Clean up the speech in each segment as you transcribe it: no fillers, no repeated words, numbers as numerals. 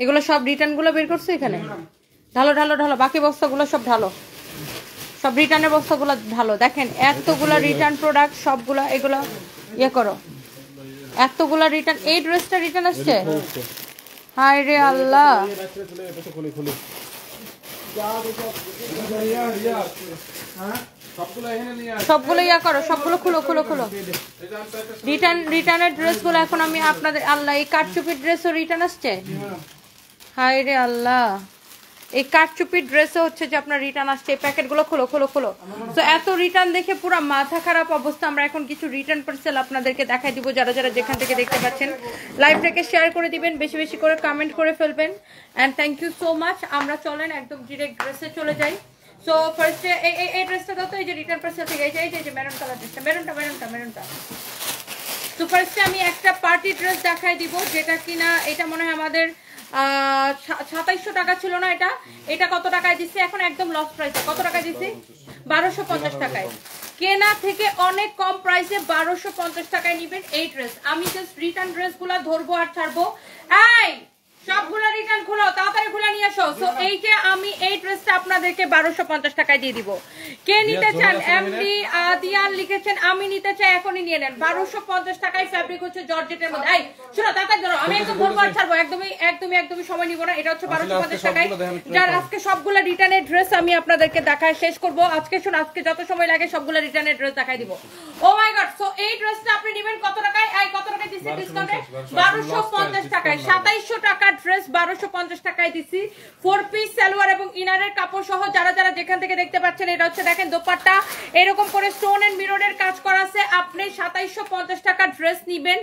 এগুলো সব রিটার্ন গুলো বের করছে এখানে। ঢালো ঢালো ঢালো, বাকি বস্তাগুলো সব ঢালো, সব রিটার্নের বস্তাগুলো ঢালো। দেখেন এতগুলা রিটার্ন প্রোডাক্ট, সবগুলা এগুলো ইয়ে করো, এতগুলা রিটার্ন। এই ড্রেসটা রিটার্ন আসছে, হায় রে আল্লাহ। সবগুলো ইয়া করো, সবগুলো খুলো খুলো খুলো। রিটার্নের ড্রেসগুলো এখন আমি আপনাদের, আল্লাহ এই কারচুপির ড্রেসও রিটার্ন আসছে, হায় রে আল্লাহ। এই কারচুপির ড্রেসও হচ্ছে যে আপনার রিটার্ন আসছে। এই প্যাকেটগুলো খুলো খুলো খুলো। তো এত রিটার্ন দেখে পুরো মাথা খারাপ অবস্থা। আমরা এখন কিছু রিটার্ন পার্সেল আপনাদেরকে দেখাই দিব। যারা যারা যেখান থেকে দেখতে পাচ্ছেন লাইভটাকে শেয়ার করে দিবেন, বেশি বেশি করে কমেন্ট করে ফেলবেন। And thank you so much. আমরা চলেন একদম ডিরেক্ট ড্রেসে চলে যাই। সো ফার্স্টে এই ড্রেসটা দাও তো, এই যে রিটার্ন পার্সেল থেকে, এই যে মেরুন কালার ড্রেসটা, মেরুনটা। তো ফার্স্টে আমি একটা পার্টি ড্রেস দেখাই দিব, যেটা কিনা এটা মনে হয় আমাদের 2700 টাকা ছিল না। এটা কত টাকায় দিচ্ছি এখন একদম লস প্রাইসে? কত টাকায় দিচ্ছি? 1250 টাকায়। কেনা থেকে অনেক কম প্রাইসে 1250 টাকায় নিবেন এই ড্রেস। আমি জাস্ট রিটার্ন ড্রেসগুলো ধরবো আর ছাড়বো। এই সবগুলো রিটার্ন খুলো, তাড়াতাড়ি খুলে নিয়ে আসো। সো এই যে আমি এই ড্রেসটা আপনাদেরকে 1250 টাকায় দিয়ে দিব। কে নিতে চান? এমডি দিয়ান লিখেছেন আমি নিতে চাই, এখনই নিয়ে নেন। 1250 টাকায় ফ্যাব্রিক হচ্ছে জর্জেটের মধ্যে। এই শুনো, তাড়াতাড়ি ধরো, আমি একদম ধরবো আর ছাড়বো, একদমই সময় নিব না। এটা হচ্ছে 1250 টাকায়। যার আজকে সবগুলো রিটার্নের ড্রেস আমি আপনাদেরকে দেখায় শেষ করব আজকে। শুন, আজকে যত সময় লাগে সবগুলো রিটার্নের ড্রেস দেখাই দিব। ও মাই গড। সো এই ড্রেসটা আপনি নেবেন কত টাকায়? কত টাকায় দিচ্ছি ডিসকাউন্টে? 1250 টাকায়। 2700 টাকা ড্রেস 1250 টাকায় দিছি। 4 পিস সালোয়ার এবং ইনারের কাপড় সহ। যারা যারা যেখান থেকে দেখতে পাচ্ছেন, এটা হচ্ছে দেখেন দোপাট্টা এরকম করে স্টোন এন্ড মিররের কাজ করা আছে। আপনি 2750 টাকা ড্রেস নিবেন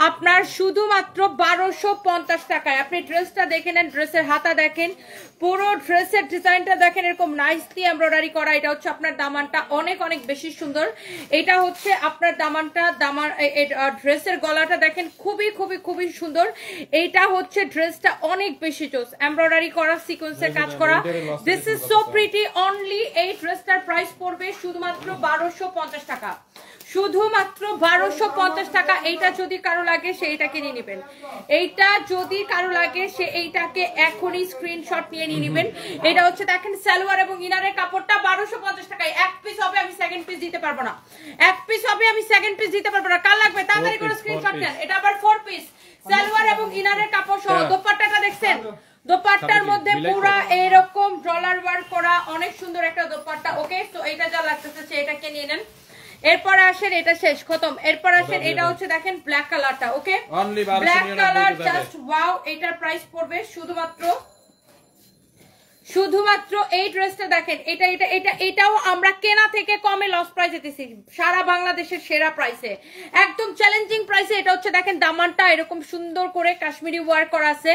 আপনার শুধুমাত্র 1250 টাকায়। আপনি ড্রেসটা দেখে নেন, ড্রেসের হাতা দেখেন, পুরো ড্রেসের ডিজাইনটা দেখেন, এরকম নাইসলি এমব্রয়ডারি করা। এটা হচ্ছে আপনার দামানটা অনেক অনেক বেশি সুন্দর। এটা হচ্ছে আপনার দামানটা, ড্রেসের গলাটা দেখেন খুবই সুন্দর। এইটা হচ্ছে ড্রেসটা অনেক বেশি জোস, এমব্রয়ডারি করা, সিকোয়েন্সের কাজ করা। This is so pretty. Only এই ড্রেসটার প্রাইস পড়বে শুধুমাত্র 1250 টাকা, শুধুমাত্র 1250 টাকা। এইটা যদি কারো লাগে সে এইটা কিনে নেবেন। এইটা যদি কারো লাগে সে এইটাকে এখনই স্ক্রিনশট নিয়ে নিয়ে নেবেন। এটা হচ্ছে দেখেন সালোয়ার এবং ইনারের কাপড়টা 1250 টাকায়। এক পিস হবে, আমি সেকেন্ড পিস দিতে পারবো না। এক পিস হবে, আমি সেকেন্ড পিস দিতে পারবো না। কার লাগবে তাড়াতাড়ি করে স্ক্রিনশট নেন। এটা আবার 4 পিস সালোয়ার এবং ইনারের কাপড় সহ। দোপাট্টাটা দেখছেন, দোপাট্টার মধ্যে পুরো এরকম ডলার ওয়ার্ক করা, অনেক সুন্দর একটা দোপাট্টা। ওকে, তো এটা যা লাগতেছে এটাকে নিয়ে নেন। এরপরে আসেন, এটা শেষ খতম। এরপর আসেন, এটা হচ্ছে দেখেন ব্ল্যাক কালারটা। ওকে, ব্ল্যাক কালার জাস্ট ওয়াও। এটার প্রাইস পড়বে শুধুমাত্র এই ড্রেসটা দেখেন, এটাও আমরা কেনা থেকে কমে লস প্রাইসে দিছি, সারা বাংলাদেশের সেরা প্রাইসে, একদম চ্যালেঞ্জিং প্রাইসে। এটা হচ্ছে দেখেন দামানটা এরকম সুন্দর করে কাশ্মীরি ওয়ার্ক করা আছে,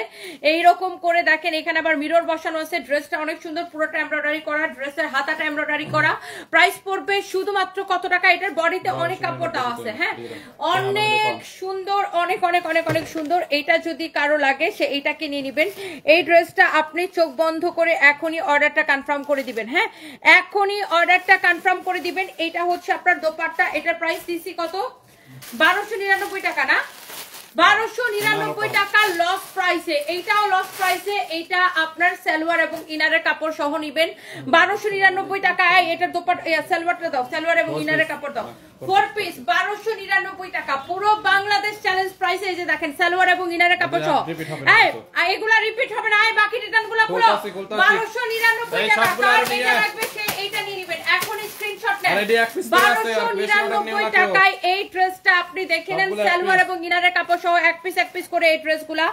এইরকম করে দেখেন এখানে আবার মিরর বসানো আছে। ড্রেসটা অনেক সুন্দর, পুরোটা এমব্রয়ডারি করা, ড্রেসের হাতাটা এমব্রয়ডারি করা। প্রাইস পড়বে শুধুমাত্র কত টাকা? এটার বডিতে অনেক কাপড় দেওয়া আছে, হ্যাঁ, অনেক সুন্দর, অনেক অনেক অনেক অনেক সুন্দর। এইটা যদি কারো লাগে সে এইটাকে নিয়ে নেবেন। এই ড্রেসটা আপনি চোখ বন্ধ করে এখনই অর্ডারটা কনফার্ম করে দিবেন। হ্যাঁ, এখনই অর্ডারটা কনফার্ম করে দিবেন। এটা হচ্ছে আপনার দোপাট্টা। এটার প্রাইস দিছি কত? 1299 টাকা না, 1299 টাকা লস প্রাইসে। এইটাও লস প্রাইসে। এইটা আপনার সালোয়ার এবং ইনারের কাপড় সহ নিবেন 1299 টাকা। এটার দোপাট্টা সালোয়ারটা দাও, সালোয়ার এবং ইনারের কাপড় দাও। 4 পিস 1299 টাকা, পুরো বাংলাদেশ চ্যালেঞ্জ প্রাইসে। এই যে দেখেন সালোয়ার এবং ইনারের কাপড় সহ। এগুলা রিপিট হবে না, এই বাকি রিটার্নগুলো পুরো 1299 টাকা। কার এটা লাগবে সে এইটা নিয়ে নেবেন, এখন স্ক্রিনশট নেন। 1299 টাকায় এই ড্রেসটা আপনি দেখে নেন, সালোয়ার এবং ইনারের কাপড় সহ। এক পিস করে এই ড্রেসগুলা।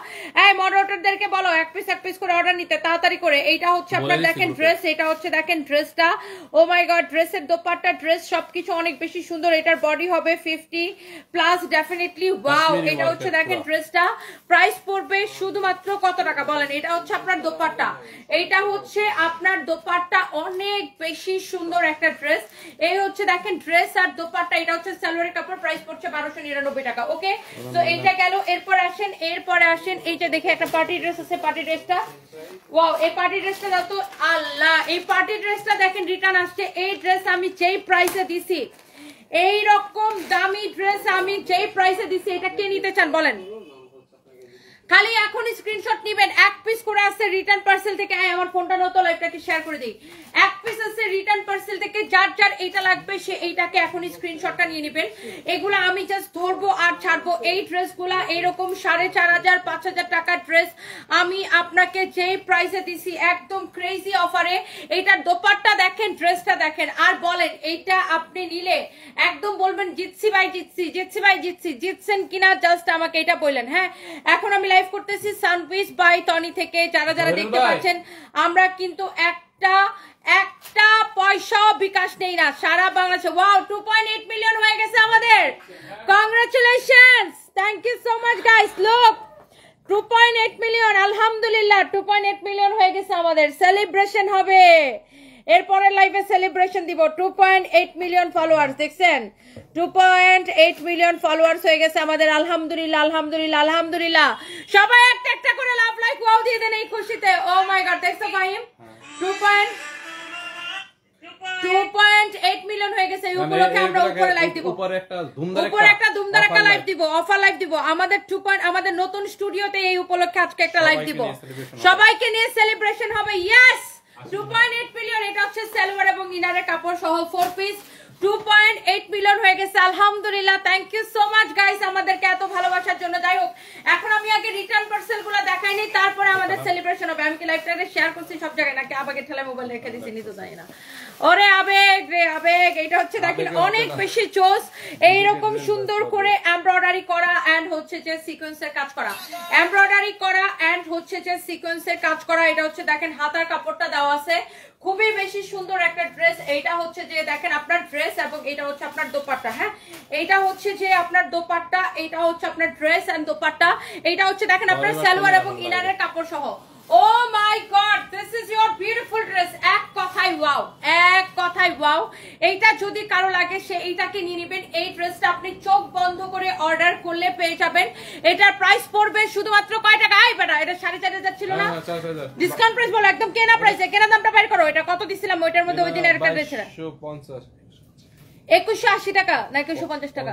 এই মডারেটরদেরকে বলো এক পিস করে অর্ডার নিতে তাড়াতাড়ি করে। এইটা হচ্ছে আপনার দেখেন ড্রেস, এটা হচ্ছে দেখেন ড্রেসটা। ও মাই গড, ড্রেসের দোপাট্টা, ড্রেস সবকিছু অনেক বেশি সুন্দর। এটার বডি হবে 50 প্লাস ডেফিনেটলি। ওয়াও, এটা হচ্ছে দেখেন ড্রেসটা। প্রাইস পড়বে শুধুমাত্র কত টাকা বলেন? এটা হচ্ছে আপনার দোপাট্টা, এইটা হচ্ছে আপনার দোপাট্টা, অনেক বেশি সুন্দর একটা ড্রেস। এই হচ্ছে দেখেন ড্রেস আর দোপাট্টা। এটা হচ্ছে সালোয়ারের কাপড়, প্রাইস পড়ছে 1299 টাকা। ওকে, তো এইটা গেল। এরপরে আসেন এইটা দেখে একটা পার্টি ড্রেস আছে। পার্টি ড্রেসটা ওয়াও, এই পার্টি ড্রেসটা দাও তো। আল্লাহ, এই পার্টি ড্রেসটা দেখেন রিটার্ন আসছে। এই ড্রেস আমি যেই প্রাইসে দিছি, এই রকম দামি ড্রেস আমি যেই প্রাইসে দিছি, এটা কে নিতে চান বলেন? খালি এখন স্ক্রিনশট নেবেন, এক পিস তারপরে আছে রিটার্ন পার্সেল থেকে, আমার ফোনটা নতো, লাইভটাকে শেয়ার করে দিই। এক পিস আছে রিটার্ন পার্সেল থেকে, যার যার এইটা লাগবে সে এইটাকে এখনই স্ক্রিনশটটা নিয়ে নেবেন। এগুলো আমি জাস্ট ধরবো আর ছাড়বো। এই ড্রেসগুলা এইরকম 4500 5000 টাকার ড্রেস আমি আপনাকে যে প্রাইসে দিছি একদম ক্রেজি অফারে। এইটার দোপাট্টা দেখেন, ড্রেসটা দেখেন, আর বলেন এইটা আপনি নিলে একদম বলবেন জিতছি ভাই, জিতছি, জিতছি ভাই, জিতছি। জিতছেন কিনা জাস্ট আমাকে এটা বললেন। হ্যাঁ, এখন আমি লাইভ করতেছি সানপিস বাই টনি থেকে। যারা যারা দেখতে পাচ্ছেন, আমরা কিন্তু একটা পয়সা বিকাশ নেই না সারা বাংলাদেশে। ওয়াও, 2.8 মিলিয়ন হয়ে গেছে আমাদের। Congratulations, thank you so much guys. Look, 2.8 million, আলহামদুলিল্লাহ 2.8 মিলিয়ন হয়ে গেছে আমাদের। সেলিব্রেশন হবে, এরপরের লাইভে সেলিব্রেশন দিব। 2.8 মিলিয়ন ফলোয়ার্স, দেখছেন 2.8 মিলিয়ন ফলোয়ার্স হয়ে গেছে আমাদের। আলহামদুলিল্লাহ, আলহামদুলিল্লাহ, আলহামদুলিল্লাহ। সবাই একটা একটা করে লাভ লাইক ওয়াও দিয়ে দেন এই খুশিতে। ও মাই গড, দেখছো ফাহিম, 2.8 মিলিয়ন হয়ে গেছে। এই উপলক্ষে আমরা উপরে লাইভ দিব, উপরে একটা ধুমধার একটা লাইভ দিব, অফার লাইভ দিব আমাদের আমাদের নতুন স্টুডিওতে। এই উপলক্ষে আজকে একটা লাইভ দিব, সবাইকে নিয়ে সেলিব্রেশন হবে। Yes, 2.8 million. এটা হচ্ছে সালোয়ার এবং ইনারের কাপড় সহ 4 পিস। 2.8 মিলিয়ন হয়ে গেছে, আলহামদুলিল্লাহ। Thank you so much guys আমাদেরকে এত ভালোবাসার জন্য। যাই হোক, এখন আমি আগে রিটার্ন পার্সেল গুলো দেখাই নি, তারপরে আমাদের সেলিব্রেশন হবে। আমি কি লাইভটাকে শেয়ার করছি সব জায়গায় নাকি আবেগের ঠেলায় মোবাইল রেখে দিছি নিজে জানি না। ওরে আবেগ রে আবেগ, এটা হচ্ছে দেখেন অনেক বেশি চোস। এইরকম সুন্দর করে এমব্রয়ডারি করা এন্ড হচ্ছে যে সিকোয়েন্সের কাজ করা, এমব্রয়ডারি করা এন্ড হচ্ছে যে সিকোয়েন্সের কাজ করা। এটা হচ্ছে দেখেন হাতার কাপড়টা দেওয়া আছে, খুবই বেশি সুন্দর একটা ড্রেস। এইটা হচ্ছে যে দেখেন আপনার ড্রেস এবং এটা হচ্ছে আপনার দোপাট্টা। হ্যাঁ, এইটা হচ্ছে যে আপনার দোপাট্টা, এটা হচ্ছে আপনার ড্রেস এন্ড দোপাট্টা। এইটা হচ্ছে দেখেন আপনার সালোয়ার এবং ইনারের কাপড় সহ। Oh my god, this is your beautiful dress. এক কথায় ওয়াও, এক কথায় ওয়াও। এইটা যদি কারো লাগে সে এইটাকে নিয়ে নেবেন। এই ড্রেসটা আপনি চোখ বন্ধ করে অর্ডার করলে পেয়ে যাবেন। এটার প্রাইস পড়বে শুধুমাত্র কয় টাকা? আই বেটা, এটা 4500 ছিল না? ডিসকাউন্ট প্রাইস বলো, একদম কেনা প্রাইসে, কেনা দামটা বের করো। এটা কত দিছিলাম ওইটার মধ্যে? ওই দিনের একটা ড্রেস ছিল 2180 টাকা না 2150 টাকা?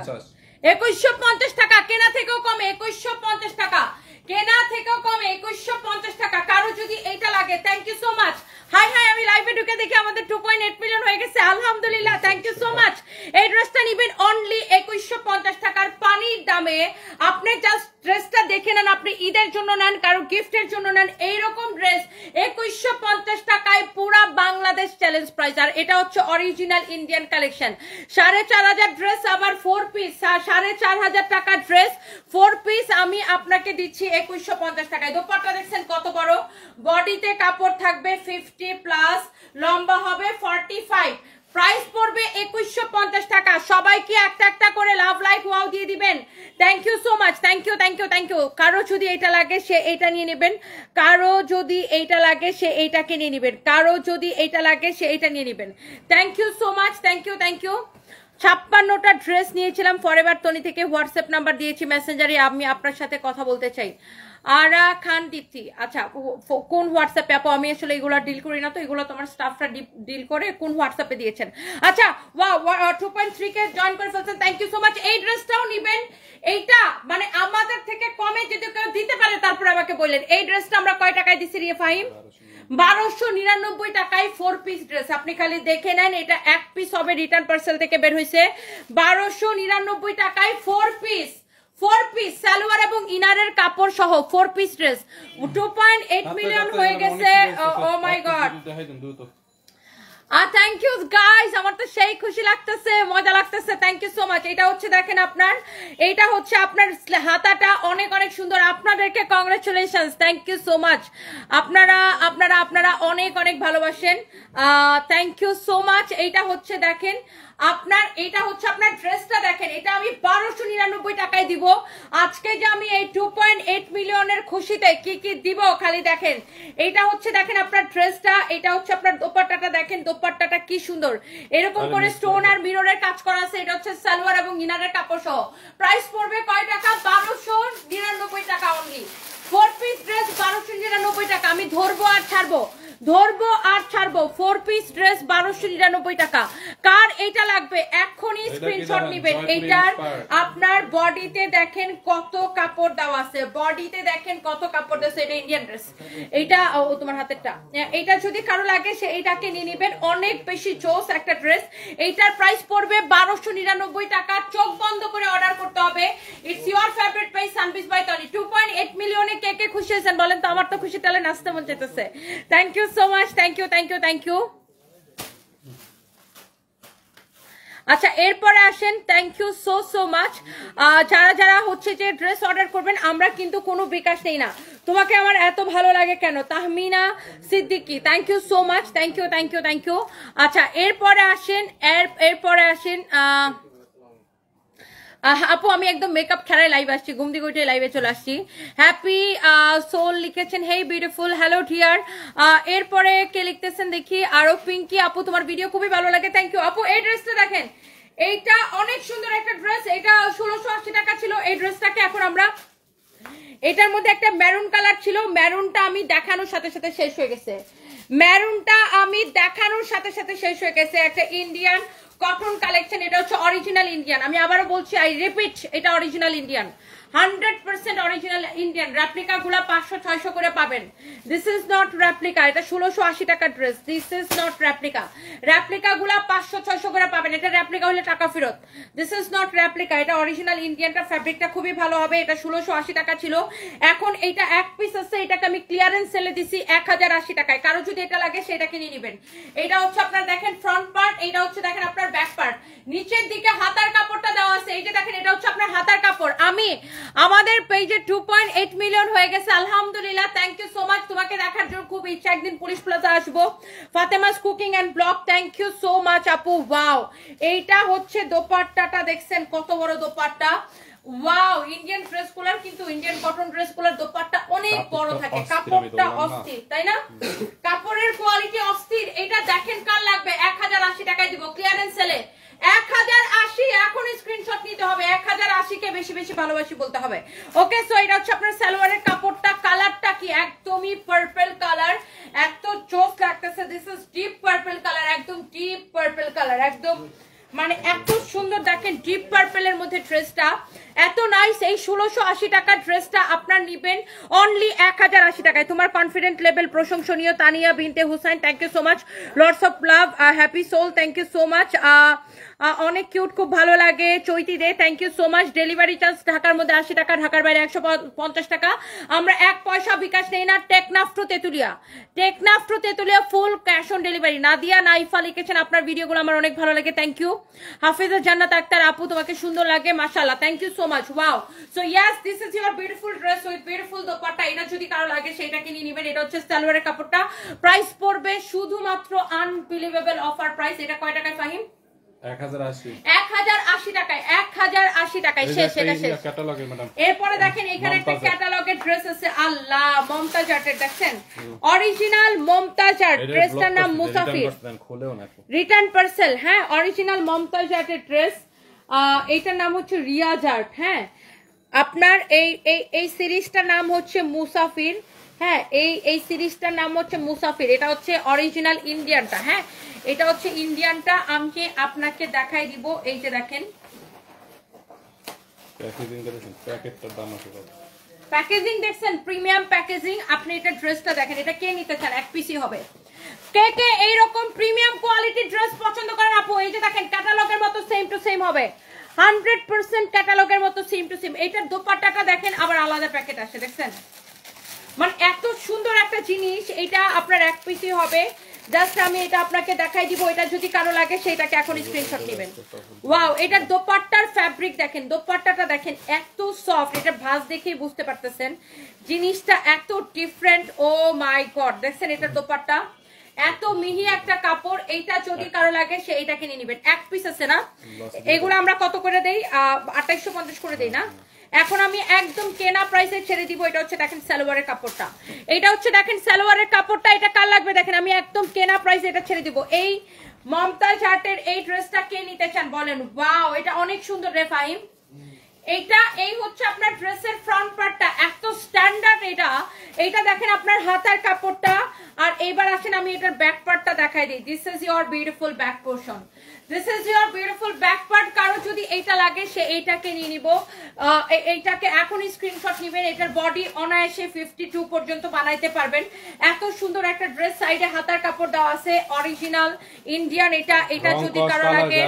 2150 টাকা, কেনা থেকেও কমে 2150 টাকা, কেনা থেকেও কমে 2150 টাকা। কারো যদি এইটা লাগে, thank you so much. Hi hi, আমি লাইভে ঢুকে দেখি আমাদের 2.8 মিলিয়ন হয়ে গেছে, আলহামদুলিল্লাহ, থ্যাংক ইউ সো মাচ। এই ড্রেসটা নিবেন অনলি 2150 টাকার পানির দামে। আপনি জাস্ট ড্রেসটা দেখে নেন, আপনি ঈদের জন্য নেন, কারো গিফটের জন্য নেন, এইরকম ড্রেস 2150 টাকায় পুরা বাংলাদেশ চ্যালেঞ্জ প্রাইস। আর এটা হচ্ছে অরিজিনাল ইন্ডিয়ান কালেকশন। 4500 ড্রেস, আবার 4 পিস 4500 টাকা ড্রেস 4 পিস আমি আপনাকে দিচ্ছি 2150 টাকায়। দোপাট্টা দেখছেন কত বড়, বডিতে কাপড় থাকবে 50 প্লাস, লম্বা হবে 45, প্রাইস পড়বে 2150 টাকা। সবাইকে একটা একটা করে লাভ লাইক ওয়াও দিয়ে দিবেন। Thank you so much, thank you, thank you, thank you. কারো যদি এটা লাগে সে এইটা নিয়ে নেবেন, কারো যদি এইটা লাগে সে এইটাকে নিয়ে নেবেন, কারো যদি এইটা লাগে সে এইটা নিয়ে নেবেন। Thank you so much, thank you, thank you. 56টা ড্রেস নিয়েছিলাম ফরএভার টনি থেকে, হোয়াটসঅ্যাপ নাম্বার দিয়েছি মেসেঞ্জারে, আমি আপনার সাথে কথা বলতে চাই। আরা খান দীপ্তি, আচ্ছা কোন হোয়াটসঅ্যাপে আপু? আমি আসলে এগুলো ডিল করি না, তো এগুলো তোমার স্টাফরা ডিল করে। কোন হোয়াটসঅ্যাপে দিয়েছেন? আচ্ছা, ওয়াও, 2.3 কে জয়েন করে ফেলছেন, থ্যাংক ইউ সো মাচ। এই ড্রেসটাও নিবেন, এইটা মানে আমাদের থেকে কমে যদি কেউ দিতে পারে তারপর আমাকে বললেন। এই ড্রেসটা আমরা কয় টাকায় দিছি রে ফাহিম? 1299 টাকায় 4 পিস ড্রেস। আপনি খালি দেখে নেন, এটা এক পিস হবে, রিটার্ন পার্সেল থেকে বের হয়েছে। 1299 টাকায় 4 পিস, 4 পিস সালোয়ার এবং ইনারের কাপড় সহ 4 পিস ড্রেস। 2.8 মিলিয়ন হয়ে গেছে। ও my god, thank you guys, আমার তো সেই খুশি লাগতেছে, মজা লাগতেছে, থ্যাংক ইউ সো মাচ। এটা হচ্ছে দেখেন আপনার, এইটা হচ্ছে আপনার হাতাটা অনেক অনেক সুন্দর। আপনাদেরকে congratulations, thank you so much. আপনারা আপনারা আপনারা অনেক অনেক ভালোবাসেন, থ্যাংক ইউ সো মাচ। এইটা হচ্ছে দেখেন আপনার, এটা হচ্ছে আপনার ড্রেসটা দেখেন, এটা আমি 1299 টাকায় দিব আজকে। যে আমি এই 2.8 মিলিয়নের খুশিতে কি কি দিব খালি দেখেন। এইটা হচ্ছে দেখেন আপনার ড্রেসটা, এটা হচ্ছে আপনার দোপাট্টাটা দেখেন, দোপাট্টাটা কি সুন্দর, এরকম করে স্টোন আর মিররের কাজ করা আছে। এটা হচ্ছে সালোয়ার এবং ইনারের কাপড় সহ। প্রাইস পড়বে কয় টাকা? 1299 টাকা অনলি। 4 পিস ড্রেস 1299 টাকা। আমি ধরবো আর ছাড়বো, ধরবো আর ছাড়বো। 4 পিস ড্রেস 1299 টাকা। কার এটা লাগবে এখনই স্ক্রিনশট নেবেন। এটার আপনার বডিতে দেখেন কত কাপড় দেওয়া আছে, বডিতে দেখেন কত কাপড় দেওয়া আছে। এটা ইন্ডিয়ান ড্রেস, এটা ও তোমার হাতেরটা। এটা যদি কারো লাগে সে এটাকে নিয়ে নেবেন, অনেক বেশি জোস একটা ড্রেস। এইটার প্রাইস পড়বে 1299 টাকা। চোখ বন্ধ করে অর্ডার করতে হবে। ইটস ইওর ফেভারিট প্রাইস সানবিজ বাই তনি। 2.8 মিলিয়নে কে কে খুশি হয়েছেন বলেন তো? আমার তো খুশি তাহলে নাচতে মন চাইতেছে। Thank you so much, thank you thank you thank you. আচ্ছা এরপরে আসেন, thank you so so much. যারা যারা হচ্ছে যে ড্রেস অর্ডার করবেন, আমরা কিন্তু কোনো বিকাশ নেই না। তোমাকে আমার এত ভালো লাগে কেন? Tahmina Siddiqui, thank you so much, thank you thank you thank you. আচ্ছা এরপরে আসেন, এরপরে আসেন আপু আমি একদম মেকআপ ছাড়াই লাইভ আসছি, ঘুম থেকে উঠে লাইভে চলে আসছি। হ্যাপি সোল লিখেছেন, হেই বিউটিফুল, হ্যালো ডিয়ার। এরপরে কে লিখতেছেন দেখি, আরো পিঙ্কি আপু তোমার ভিডিও খুবই ভালো লাগে, থ্যাংক ইউ আপু। এই ড্রেসটা দেখেন, এইটা অনেক সুন্দর একটা ড্রেস। এটা 1680 টাকা ছিল এই ড্রেসটাকে। এখন আমরা এটার মধ্যে একটা মেরুন কালার ছিল, মেরুনটা আমি দেখানোর সাথে সাথে শেষ হয়ে গেছে, মেরুনটা আমি দেখানোর সাথে সাথে শেষ হয়ে গেছে। একটা ইন্ডিয়ান কটন কালেকশন, এটা হচ্ছে অরিজিনাল ইন্ডিয়ান। আমি আবারও বলছি, আই রিপিট, এটা original Indian, 100% original Indian. Replica গুলা 500-600 করে পাবেন। দিস ইজ নট রেপ্লিকা, এটা 1680 টাকা dress, this is not replica. Replica গুলা 500-600 করে পাবেন, এটা রেপ্লিকা হলে টাকা ফেরত। দিস ইজ নট রেপ্লিকা, এটা অরিজিনাল ইন্ডিয়ানটা। ফ্যাব্রিকটা খুবই ভালো হবে। এটা 1680 টাকা ছিল, এখন এইটা এক পিস আছে, এটাকে আমি ক্লিয়ারেন্স সেলে দিছি 1080 টাকায়। কারো যদি এটা লাগে সেটাকে নিয়ে নেবেন। এটা হচ্ছে আপনার দেখেন ফ্রন্ট পার্ট, এটা হচ্ছে দেখেন আপনার ব্যাক পার্ট, নিচের দিকে হাতার কাপড়টা দেওয়া আছে। এই যে দেখেন, এটা হচ্ছে আপনার হাতার কাপড়। আমাদের পেজে 2.8 মিলিয়ন হয়ে গেছে, আলহামদুলিল্লাহ, থ্যাংক ইউ সো মাচ। তোমাকে দেখার জন্য খুব ইচ্ছা, একদিন পুলিশ প্লাজা আসবো। Fatema's cooking and blog, thank you so much আপু। ওয়াও, এইটা হচ্ছে দোপাট্টাটা, দেখছেন কত বড় দোপাট্টা। ওয়াও, ইন্ডিয়ান ড্রেস গুলার কিন্তু, ইন্ডিয়ান কটন ড্রেস গুলার দোপাট্টা অনেক বড় থাকে, কাপড়টা অস্থির, তাই না? কাপড়ের কোয়ালিটি অস্থির। এটা দেখেন কার লাগবে 1080 টাকায় দিব ক্লিয়ারেন্স সেলে। 1080, এখন স্ক্রিনশট নিতে হবে। 1080 কে বেশি বেশি ভালোবাসি বলতে হবে। ওকে, সো এটা হচ্ছে আপনার সালোয়ারের কাপড়টা। কালারটা কি একদমই পার্পল কালার, এত জোস লাগতেছে। This is deep purple colour, একদম ডিপ পার্পল কালার, একদম মানে এত সুন্দর। দেখেন ডিপ পার্পলের মধ্যে ড্রেসটা এত নাইস। এই 1680 টাকার ড্রেসটা আপনার নিবেন অনলি 1080 টাকায়। তোমার কনফিডেন্ট লেভেল প্রশংসনীয়। Tania Binte Hussain, thank you so much. Lords of love, happy soul, thank you so much. অনেক কিউট, খুব ভালো লাগে। Chaiti De, thank you so much. Delivery charge ঢাকার মধ্যে 80 টাকা, ঢাকার বাইরে 150 টাকা। আমরা 1 পয়সা বিকাশ নেই না। Teknaf to Tetulia, Teknaf to Tetulia full cash on delivery. Nadia Naifa লিখেছেন, আপনার ভিডিওগুলো আমার অনেক ভালো লাগে, থ্যাংক ইউ। হাফিজা জান্নাত আক্তার আপু, তোমাকে সুন্দর লাগে মাশাআল্লাহ, thank you so much. Wow, so yes, this is your beautiful dress with beautiful dupatta. এটা যদি কারো লাগে সেটাকে নিয়ে নেবেন। এটা হচ্ছে সালোয়ারের কাপড়টা। প্রাইস পড়বে শুধুমাত্র আনবিলিভেবল অফার প্রাইস। এটা কয় টাকায় ফাহিম? 1080 টাকায়, 1080 টাকায় শেষ। এটা শেষ। এরপরে দেখেন এখানে একটা ক্যাটালগের ড্রেস আছে। আল্লাহ, মমতাজ আর্টের, দেখছেন অরিজিনাল মমতাজ আর্ট। ড্রেসটার নাম মুসাফির, রিটার্ন পার্সেল। হ্যাঁ, অরিজিনাল মমতাজ আর্টের ড্রেস। এইটার নাম হচ্ছে রিয়াজ আর্ট। হ্যাঁ, আপনার এই সিরিজটার নাম হচ্ছে মুসাফির। হ্যাঁ, এই সিরিজটার নাম হচ্ছে মুসাফির। এটা হচ্ছে অরিজিনাল ইন্ডিয়ানটা। হ্যাঁ, এটা হচ্ছে ইন্ডিয়ানটা। আমি আপনাকে দেখাই দিব। এই যে দেখেন প্যাকেজিং, দেখছেন প্রিমিয়াম প্যাকেজিং। আপনি এটা ড্রেসটা দেখেন, এটা কে নিতে চান? এক পিসি হবে। কে কে এইরকম প্রিমিয়াম কোয়ালিটি ড্রেস পছন্দ করেন আপু? এই যে দেখেন ক্যাটালগের মতো সেম টু সেম হবে, 100% ক্যাটালগের মতো সেম টু সেম। এইটার দোপাট্টাটা দেখেন, আবার আলাদা প্যাকেট আসে, দেখছেন মানে এত সুন্দর একটা জিনিস। এটা আপনার এক পিসি হবে। জাস্ট আমি এটা আপনাকে দেখাই দিব। এটা যদি কারো লাগে সেটাকে এখন স্ক্রিনশট নেবেন। ওয়াও, এটার দোপাট্টার ফ্যাব্রিক দেখেন, দোপাট্টাটা দেখেন এত সফট। এটা ভাঁজ দেখেই বুঝতে পারতেছেন জিনিসটা এত ডিফারেন্ট। ও মাই গড, দেখছেন এটার দোপাট্টা এত মিহি একটা কাপড়। এইটা যদি কারো লাগে সে এটাকে নিয়ে নেবেন। এক পিস আছে না, এগুলো আমরা কত করে দেই? 2850 করে দেই না। এখন আমি একদম কেনা প্রাইসে ছেড়ে দিব। এটা হচ্ছে দেখেন সালোয়ারের কাপড়টা, এটা হচ্ছে দেখেন সালোয়ারের কাপড়টা। এটা কার লাগবে দেখেন, আমি একদম কেনা প্রাইসে এটা ছেড়ে দিব। এই মমতাজ আর্টের এই ড্রেসটা কে নিতে চান বলেন? ওয়াও, এটা অনেক সুন্দর রে ফাহিম। এইটা এই হচ্ছে আপনার ড্রেসের ফ্রন্ট পার্টটা, এত স্ট্যান্ডার্ড এটা। এইটা দেখেন আপনার হাতার কাপড়টা, আর এইবার আসেন আমি এটার ব্যাক পার্টটা দেখাই দিই। This is your beautiful back portion, this is your beautiful back part. কারো যদি এইটা লাগে সে এইটাকে নিয়ে নিব, এইটাকে এখনই স্ক্রিনশট নেবেন। এটার বডি অনায়াসে 52 পর্যন্ত বানাইতে পারবেন। এত সুন্দর একটা ড্রেস, সাইডে হাতার কাপড় দেওয়া আছে অরিজিনাল ইন্ডিয়ান। এটা যদি কারো লাগে,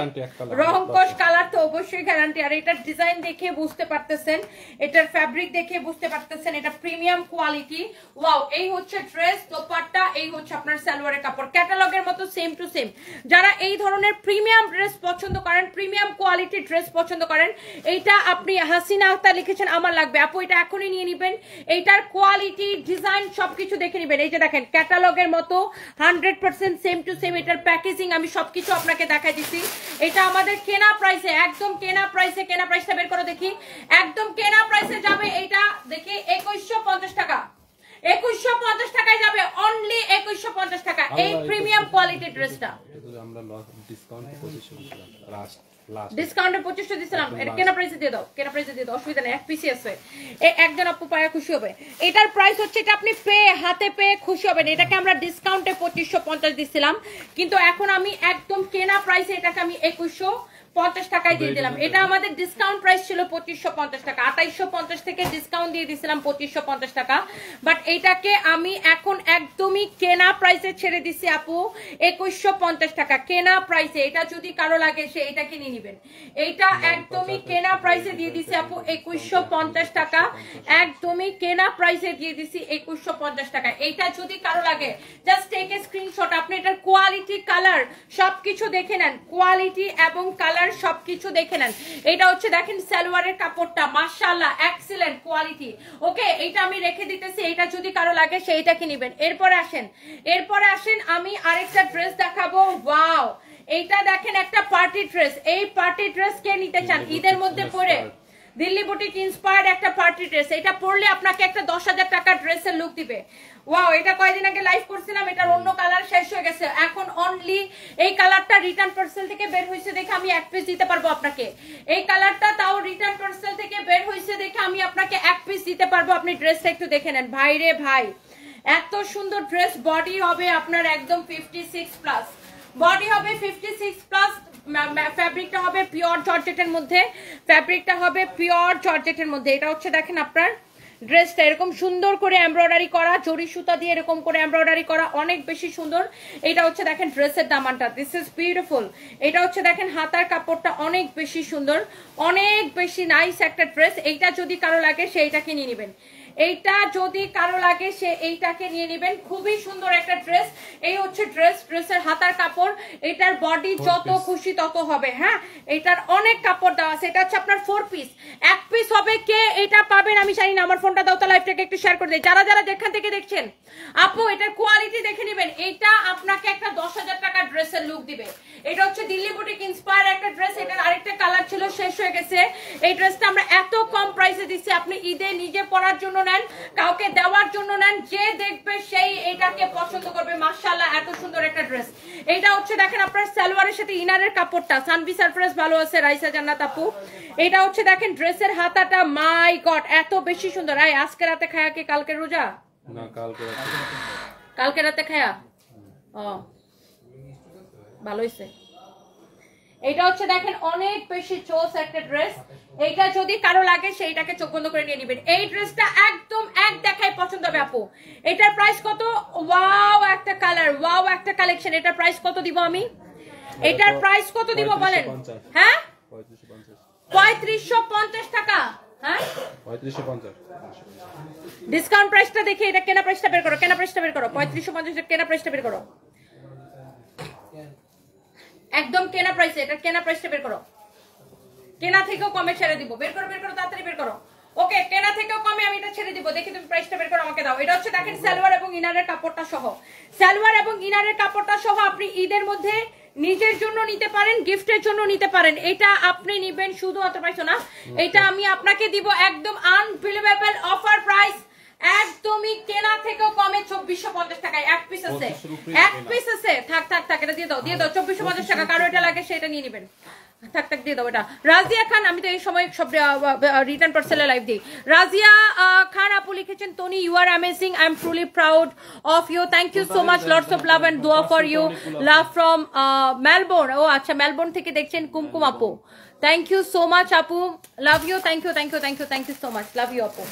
রং কস কালার তো অবশ্যই গ্যারান্টি। আর এটার ডিজাইন দেখে বুঝতে পারতেছেন, এটার ফ্যাব্রিক দেখে বুঝতে পারতেছেন এটা প্রিমিয়াম কোয়ালিটি। ওয়াও, এই হচ্ছে ড্রেস, দোপাট্টা, এই হচ্ছে আপনার সালোয়ারের কাপড়, ক্যাটালগের মতো সেম টু সেম। যারা এই ধরনের প্রিমিয়াম ড্রেস পছন্দ করেন, প্রিমিয়াম কোয়ালিটির ড্রেস পছন্দ করেন, এইটা আপনি হাসিনা আক্তার লিখেছেন আমার লাগবে আপু, এটা এখনই নিয়ে নেবেন। এইটার কোয়ালিটি, ডিজাইন সবকিছু দেখে নেবেন। এই যে দেখেন ক্যাটালগের মতো 100% সেম টু সেম। এটার প্যাকেজিং আমি সবকিছু আপনাকে দেখাই দিচ্ছি। এটা আমাদের কেনা প্রাইসে, একদম কেনা প্রাইসে, কেনা প্রাইসটা বের করে দেখি, একদম কেনা প্রাইসে যাবে এইটা দেখি 2150 টাকা। 2150 টাকায় যাবে, অনলি 2150 টাকা এই প্রিমিয়াম কোয়ালিটির ড্রেসটা। আমরা ডিসকাউন্ট পজিশন লাস্ট ডিসকাউন্টে 25 দিছিলাম, এটা কেনা প্রাইসে দিয়ে দাও, কেনা প্রাইসে দিয়ে দাও, অসুবিধা নেই, এক পিসি আছে। একজন আপু পায়া খুশি হবে। এটার প্রাইস হচ্ছে, এটা আপনি পেয়ে হাতে পেয়ে খুশি হবেন। এটাকে আমরা ডিসকাউন্টে 2550 দিছিলাম, কিন্তু এখন আমি একদম কেনা প্রাইসে এটাকে আমি 2150 টাকায় দিয়ে দিলাম। এটা আমাদের ডিসকাউন্ট প্রাইস ছিল 2550 টাকা, 2850 থেকে ডিসকাউন্ট দিয়ে দিছিলাম 2550 টাকা। বাট এটাকে আমি এখন একদমই কেনা প্রাইসে ছেড়ে দিছি আপু 2150 টাকা কেনা প্রাইসে। এটা যদি কারো লাগে সে এটাকে নিয়ে নেবেন। এইটা একদমই কেনা প্রাইসে দিয়ে দিছি আপু 2150 টাকা, একদমই কেনা প্রাইসে দিয়ে দিছি 2150 টাকা। এইটা যদি কারো লাগে জাস্ট টেক এ স্ক্রিনশট। আপনি এটার কোয়ালিটি, কালার সবকিছু দেখে নেন, কোয়ালিটি এবং কালার সবকিছু দেখে নেন। এটা হচ্ছে দেখেন সালোয়ারের কাপড়টা, মাশাআল্লাহ এক্সিলেন্ট কোয়ালিটি। ওকে, এটা আমি রেখে দিতেছি, এটা যদি কারো লাগে সেইটাকে নেবেন। এরপরে আসেন আমি আরেকটা ড্রেস দেখাবো। ওয়াও, এইটা দেখেন একটা পার্টি ড্রেস। এই পার্টি ড্রেস কে নিতে চান ঈদের মধ্যে পরে? দিল্লি বুটিক ইন্সপায়ার্ড একটা পার্টি ড্রেস। এটা পরলে আপনাকে একটা 10,000 টাকার ড্রেসের লুক দিবে। ওয়াও, এটা কয়েকদিন আগে লাইভ করছিলাম, এটার অন্য কালার শেষ হয়ে গেছে। এখন অনলি এই কালারটা রিটার্ন পার্সেল থেকে বের হয়েছে দেখে আমি এক পিস দিতে পারবো আপনাকে। এই কালারটা তাও রিটার্ন পার্সেল থেকে বের হয়েছে দেখে আমি আপনাকে এক পিস দিতে পারবো। আপনি ড্রেসটা একটু দেখে নেন। ভাই রে ভাই, এত সুন্দর ড্রেস। বডি হবে আপনার একদম 56+, বডি হবে 56+। ফ্যাব্রিকটা হবে পিওর জর্জেটের মধ্যে, ফ্যাব্রিকটা হবে পিওর জর্জেটের মধ্যে। এটা হচ্ছে দেখেন আপনার ড্রেসটা এরকম সুন্দর করে এমব্রয়ডারি করা, জরি সুতা দিয়ে এরকম করে এমব্রয়ডারি করা, অনেক বেশি সুন্দর। এটা হচ্ছে দেখেন ড্রেসের দামানটা, দিস ইজ বিউটিফুল। এটা হচ্ছে দেখেন হাতার কাপড়টা অনেক বেশি সুন্দর, অনেক বেশি নাইস একটা ড্রেস। এইটা যদি কারো লাগে সে এইটাকে নিয়ে নেবেন, এইটা যদি কারো লাগে সে এইটাকে নিয়ে নেবেন। খুবই সুন্দর একটা ড্রেস। এই হচ্ছে ড্রেসের হাতার কাপড়। এটার বডি যত খুশি তত হবে। হ্যাঁ, এটার অনেক কাপড় দেওয়া আছে। এটা হচ্ছে আপনার 4 পিস, এক পিস হবে। কে এটা পাবেন আমি জানি না। আমার ফোনটা দাও তো, লাইভটাকে একটু শেয়ার করে দিই। যারা যারা যেখান থেকে দেখছেন আপু এটার কোয়ালিটি দেখে নেবেন। এইটা আপনাকে একটা 10,000 টাকার ড্রেসের লুক দিবে। এটা হচ্ছে দিল্লি বুটিক ইন্সপায়ার একটা ড্রেস। এটার আরেকটা কালার ছিল, শেষ হয়ে গেছে। এই ড্রেসটা আমরা এত কম প্রাইসে দিচ্ছি। আপনি ঈদে নিজে পরার জন্য নেন, কাউকে দেওয়ার জন্য নেন, যে দেখবে সেই এটাকে পছন্দ করবে। মাশাআল্লাহ এত সুন্দর একটা ড্রেস। এটা হচ্ছে দেখেন আপনার সালোয়ারের সাথে ইনারের কাপড়টা। সানভি সারপ্রাইজ ভালো আছে, রাইসা জান্নাত আপু। এটা হচ্ছে দেখেন ড্রেসের হাতাটা, মাই গড এত বেশি সুন্দর। আই আজকে রাতে খায়া কি কালকে রোজা? না, কালকে রাতে খায়া। ও ভালো হইছে। এটা হচ্ছে দেখেন অনেক বেশি চোস একটা ড্রেস। এইটা যদি কারো লাগে সেইটাকে চোখ বন্ধ করে নিয়ে নেবেন। এই ড্রেসটা একদম এক দেখায় পছন্দ হবে আপু। এটার প্রাইস কত? ওয়াও একটা কালার, ওয়াও একটা কালেকশন। এটার প্রাইস কত দিব আমি? এটার প্রাইস কত দিব বলেন? হ্যাঁ, 3550 টাকা। হ্যাঁ, 3550 ডিসকাউন্ট প্রাইসটা দেখে এটা কেনা প্রাইসটা বের করো, কেনা প্রাইসটা বের করো। 3550 কেনা প্রাইসটা বের করো, একদম কেনা প্রাইসে। এটা কেনা প্রাইসটা বের করো। কেনা থেকেও কমে ছেড়ে দিব। বের করো, বের করো, তাড়াতাড়ি বের করো। ওকে, কেনা থেকেও কমে আমি এটা ছেড়ে দিব। দেখি তুমি প্রাইসটা বের করো, আমাকে দাও। এটা হচ্ছে দেখেন সালোয়ার এবং ইনারের কাপড়টা সহ, সালোয়ার এবং ইনারের কাপড়টা সহ আপনি ঈদের মধ্যে নিজের জন্য নিতে পারেন, গিফটের জন্য নিতে পারেন। এটা আপনি নিবেন শুধু অত পাইছো না, এটা আমি আপনাকে দিব একদম আনবিলিভেবল অফার প্রাইস। একদমই কেনা থেকেও কমে 2450 টাকায় এক পিস আছে, এক পিস আছে। থাক থাক থাক, এটা দিয়ে দাও, দিয়ে দাও। 2450 টাকা। কারো এটা লাগে সেটা নিয়ে নেবেন। থাক থাক দিয়ে দাও এটা। রাজিয়া খান, আমি তো এই সময় সব রিটার্ন পার্সেলে লাইভ দিই। রাজিয়া খান আপু লিখেছেন, Tony you are amazing, I am truly proud of you, thank you so much, lots of love and দোয়া for you, love from Melbourne. ও আচ্ছা, মেলবোর্ন থেকে দেখছেন কুমকুম আপু, থ্যাংক ইউ সো মাচ আপু, love you, thank you thank you thank you thank you so much, love you আপু।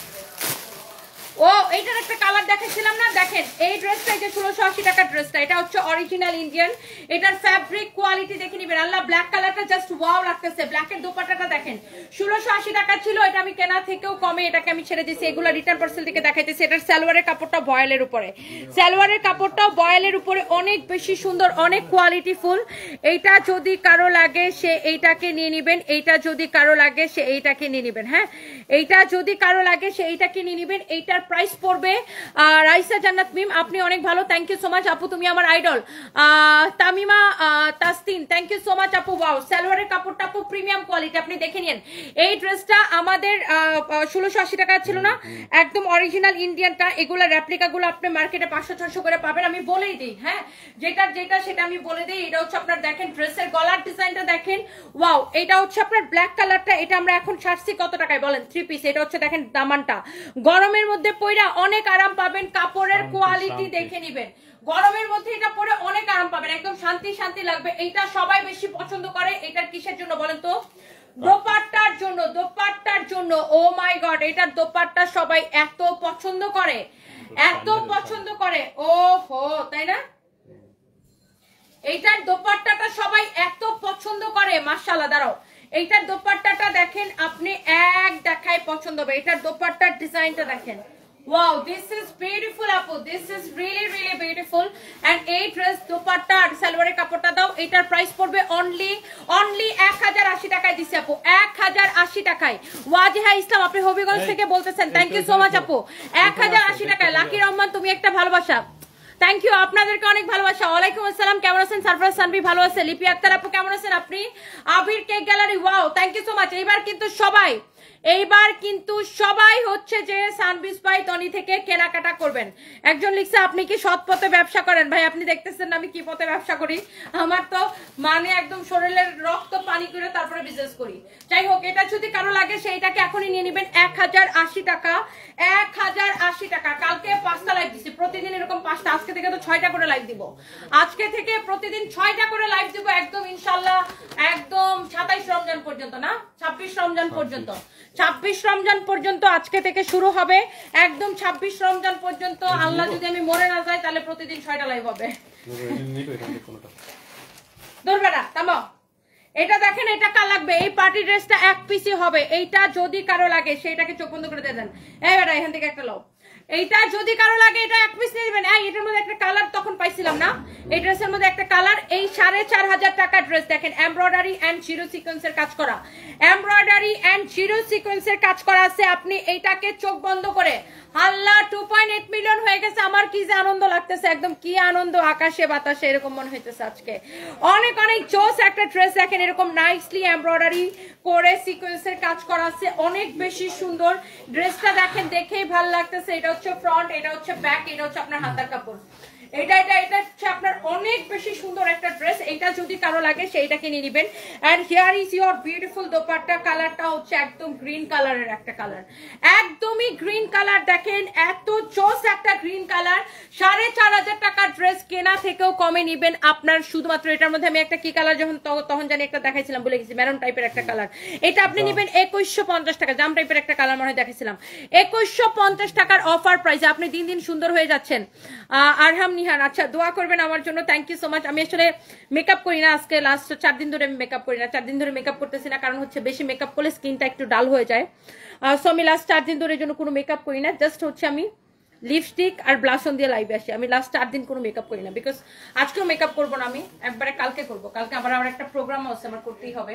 ও এইটার একটা কালার দেখাচ্ছিলাম না, দেখেন এই ড্রেসটা, এই যে 1680 টাকার ড্রেসটা, এটা হচ্ছে অরিজিনাল ইন্ডিয়ান, এটার ফ্যাব্রিক কোয়ালিটি দেখে নিবেন। আল্লাহ, ব্ল্যাক কালারটা জাস্ট ওয়াও লাগতেছে, ব্ল্যাকের দোপাট্টাটা দেখেন, 1680 টাকা ছিল, এটা আমি কেনা থেকেও কমে এটাকে আমি ছেড়ে দিয়েছি, এগুলো রিটার্ন পার্সেল থেকে দেখাইতেছি। এটার সালোয়ারের কাপড়টা বয়েলের উপরে, সালোয়ারের কাপড়টাও বয়েলের উপরে, অনেক বেশি সুন্দর, অনেক কোয়ালিটি ফুল। এইটা যদি কারো লাগে সে এইটাকে নিয়ে নিবেন, এইটা যদি কারো লাগে সে এইটাকে নিয়ে নিবেন। হ্যাঁ, এইটা যদি কারো লাগে সে এইটাকে নিয়ে নিবেন। এইটার প্রাইস পড়বে, রাইসা জান্নাত মিম আপনি অনেক ভালো, থ্যাংক ইউ সো মাচ আপু, তুমি আমার idol. Tamima Tastin, thank you so much আপু। ওয়াও, সালোয়ারের কাপড়টা আপু প্রিমিয়াম কোয়ালিটি, আপনি দেখে নিন। এই ড্রেসটা আমাদের 1680 টাকা ছিল না, একদম অরিজিনাল ইন্ডিয়ানটা। এগুলো রেপ্লিকাগুলো আপনি মার্কেটে 500-600 করে পাবেন, আমি বলেই দিই। হ্যাঁ, যেটা সেটা আমি বলে দিই। এটা হচ্ছে আপনার দেখেন ড্রেসের গলার ডিজাইনটা দেখেন, ওয়াও, এটা হচ্ছে আপনার ব্ল্যাক কালারটা, এটা আমরা এখন ছাড়ছি কত টাকায় বলেন, 3 পিস। এটা হচ্ছে দেখেন দামানটা, গরমের মধ্যে পয়রা অনেক আরাম পাবেন, কাপড়ের কোয়ালিটি দেখে নিবেন, গরমের মধ্যে এটা পরে অনেক আরাম পাবেন, একদম শান্তি শান্তি লাগবে। এইটা সবাই বেশি পছন্দ করে, এটার কিসের জন্য বলেন তো? দোপাট্টার জন্য, দোপাট্টার জন্য। ও মাই গড, এটার দোপাট্টা সবাই এত পছন্দ করে, এত পছন্দ করে, ও হো, তাই না? এইটার দোপাট্টাটা সবাই এত পছন্দ করে, মাশাআল্লাহ। দাঁড়াও, এইটার দোপাট্টাটা দেখেন আপনি, এক দেখায় পছন্দ হবে। এটার দোপাট্টার ডিজাইনটা দেখেন, wow, this is beautiful আপু, this is really really beautiful, and এই ড্রেস দোপাট্টা আর সালোয়ারের কাপড়টা দাও। এটার প্রাইস পড়বে অনলি 1080 টাকায় দিছি আপু, 1080 টাকায়। ওয়াজিহা ইসলাম আপনি হবিগঞ্জ থেকে বলতেছেন, থ্যাংক ইউ সো মাচ আপু, 1080 টাকায়। লাকি রহমান তুমি একটা ভালোবাসা, থ্যাংক ইউ, আপনাদেরকে অনেক ভালোবাসা। ওয়ালাইকুম আসসালাম, কেমন আছেন? সারফরাজ সানভি ভালো আছে, লিপি আক্তার আপু কেমন আছেন আপনি? Abir cake gallery, wow, thank you so much. এইবার কিন্তু সবাই হচ্ছে যে সানবিস বাই টনি থেকে কেনাকাটা করবেন। একজন লিখছে আপনি কি সৎ পথে ব্যবসা করেন? ভাই আপনি দেখতেছেন না আমি কি পথে ব্যবসা করি, আমার তো মানে একদম শরীরের রক্ত পানি করে তারপরে বিজনেস করি। যাই হোক, এটা যদি কারো লাগে সেইটাকে এখনই নিয়ে নেবেন, 1080 টাকা, 1080 টাকা। কালকে 5টা লাইভ দিচ্ছি, প্রতিদিন এরকম 5টা, আজকে থেকে তো 6টা করে লাইভ দিব, আজকে থেকে প্রতিদিন 6টা করে লাইভ দিব, একদম ইনশাল্লাহ, একদম 27 রমজান পর্যন্ত, না 26 রমজান পর্যন্ত, 26 রমজান পর্যন্ত আজকে থেকে শুরু হবে, একদম 26 রমজান পর্যন্ত। আল্লাহ যদি আমি মরে না যাই তাহলে প্রতিদিন 6টা লাইভ হবে। ধরবে না, থামো। এটা দেখেন, এটা কার লাগবে? এই পার্টি ড্রেসটা এক পিসই হবে, এইটা যদি কারো লাগে সেইটাকে চোখ বন্ধ করে দিয়ে দেন। এই বেটা এখান থেকে একটা লাও, এইটা যদি কারো লাগে এটা এক পিস নিয়ে নেবেন। এটার মধ্যে একটা কালার তখন পাইছিলাম না, এই ড্রেসের মধ্যে একটা কালার। এই 4500 টাকা ড্রেস দেখেন, এমব্রয়ডারি এন্ড জিরো সিকোয়েন্সের কাজ করা, এমব্রয়ডারি এন্ড জিরো সিকোয়েন্সের কাজ করা আছে। আপনি এইটাকে চোখ বন্ধ করে, আল্লাহ 2.8 মিলিয়ন হয়ে গেছে, আমার কি যে আনন্দ লাগতেছে, একদম কি আনন্দ, আকাশে বাতাসে এরকম মনে হইতেছে আজকে। অনেক অনেক জোস একটা ড্রেস দেখেন, এরকম নাইসলি এমব্রয়ডারি করে সিকোয়েন্সের কাজ করা আছে, অনেক বেশি সুন্দর ড্রেসটা দেখেন, দেখেই ভালো লাগতেছে। এটা হচ্ছে ফ্রন্ট, এটা হচ্ছে ব্যাক, এটা হচ্ছে আপনার হাতার কাপড়, এটা হচ্ছে আপনার অনেক বেশি সুন্দর একটা ড্রেস। এটা যদি কারো লাগে সেইটাকে নিয়ে নেবেন। And here is your beautiful dupatta, কালারটা হচ্ছে একদম গ্রিন কালারের একটা কালার, একদমই গ্রিন কালার। দেখেন এত জোস একটা গ্রিন কালার, 4500 টাকার ড্রেস কেনা থেকেও কমে নিবেন আপনার। শুধুমাত্র এটার মধ্যে আমি একটা কি কালার যখন তখন জানি একটা দেখাইছিলাম, বলে গেছি, মেরুন টাইপের একটা কালার। এটা আপনি নেবেন 2150 টাকা, জাম টাইপের একটা কালার মনে হয় দেখাইছিলাম, 2150 টাকার অফার প্রাইসে। আপনি দিন দিন সুন্দর হয়ে যাচ্ছেন। আরহাম নিহান, আচ্ছা দোয়া করবেন আমার জন্য, থ্যাংক ইউ সো মাচ। আমি আসলে মেকআপ করি না, আজকে লাস্ট 4 দিন ধরে আমি মেকআপ করি না, 4 দিন ধরে মেকআপ করতেছি না, কারণ হচ্ছে বেশি মেকআপ করলে স্কিনটা একটু ডাল হয়ে যায়। সো আমি লাস্ট 4 দিন ধরে জন্য কোনো মেকআপ করি না, জাস্ট হচ্ছে আমি লিপস্টিক আর ব্লাশন দিয়ে লাইভে আসি। আমি লাস্ট 4 দিন কোনো মেকআপ করি না, বিকজ আজকেও মেকআপ করবো না, আমি একবারে কালকে করবো। কালকে আমার একটা প্রোগ্রাম আছে, আমার করতেই হবে